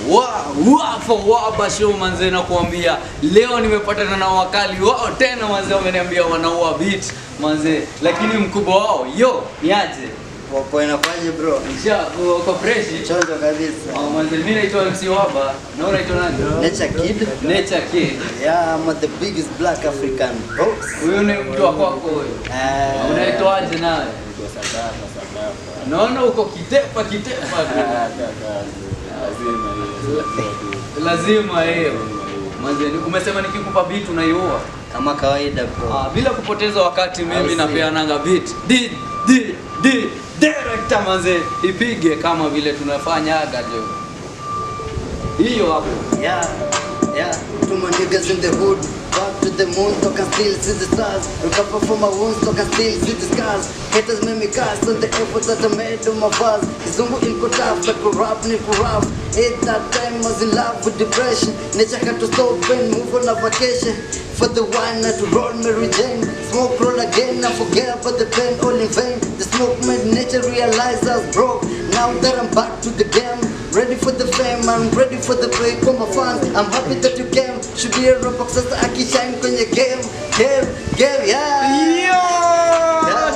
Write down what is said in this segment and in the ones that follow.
Waba show manze, na kuambia leo nimepatana na wakali wao tena manze, wameniambia wanaua beat manze, lakini mkubwa wao niaje wapo inafaje bro? Uko fresh? Chonjo kabisa. Manze, mimi naitwa Mc Waba. Na unaitwa nani? Nature Kid. Yeah, I'm the biggest black African box. Huyo ni mtu wa kwako huyo. Unaitwa aje nawe? Sadafa. Naona uko kitepa lazima hiyo. Manze, umesema nikikupa beat unaiua kama kawaida bro. Bila kupoteza wakati mimi napeananga beat. Director manze, ipige kama vile tunafanya agajo. Hiyo hapo. Yeah. Too many niggas in the hood. Back to the moon, so can still see the stars. Recover from my wounds, so can still see the scars. Haters made me cast on the effort that I made on my bars. Kizungu ilko tough, but corrupt. At that time I was in love with depression. Nature had to stop and move on a vacation. For the wine not to roll Mary Jane. Smoke roll again, I forget about the pain, all in vain. The smoke made nature realize I was broke. Now that I'm back to the game, ready for the fame, I'm ready for the break for my fans. I'm happy that you came. Should be a rock sasa akishine kwenye game, yeah.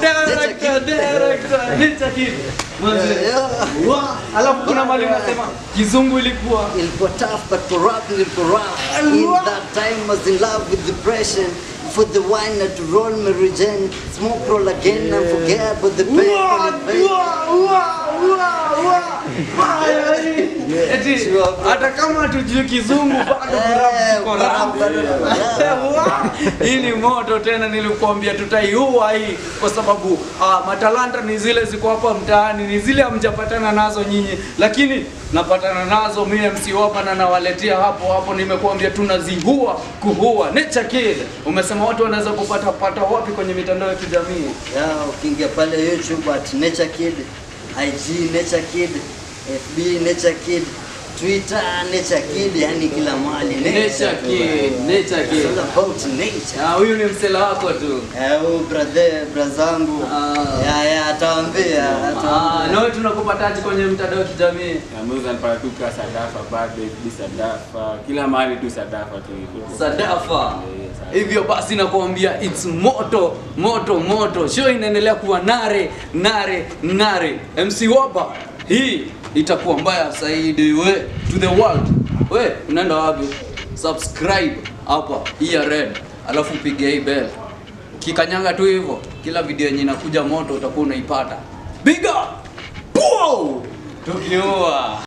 Director, Nature Kid. Alafu kuna mali unasema kizungu ilikuwa tough but corrupt. In that time I was in love with depression. For the wine not to roll Mary Jane. Smoke roll again and forget about the pain. Hata kama tujue kizungu bado hii ni moto tena, nilikuambia tutaiua hii kwa sababu matalanta ni zile ziko hapa mtaani, ni zile hamjapatana nazo nyinyi, lakini napatana nazo mimi MC Waba na nawaletea hapo. Nimekuambia tunaziua kuhua. Nature Kid, umesema watu wanaweza kupata wapi kwenye mitandao ya kijamii? Ukiingia pale YouTube at Nature Kid, IG Nature Kid, FB Nature Kid, Twitter Nature Kid, yani kila mahali Nature Kid. It's all about nature. Huyu ni msela wako tu. Brazangu. Ataambia. Na wewe tunakupataje kwenye mtandao wa kijamii? Ameweza nipata tu kwa Sadafa, Sadafa, kila mahali tu Sadafa tu. Sadafa. Hivyo basi nakuambia it's moto. Show inaendelea kuwa nare. MC Waba, hii itakuwa mbaya zaidi to the world. Unaenda wapi? Subscribe hapa red, alafu piga hii bell. Ukikanyanga tu hivyo, kila video yenye inakuja moto utakuwa unaipata. Big up! Tukiua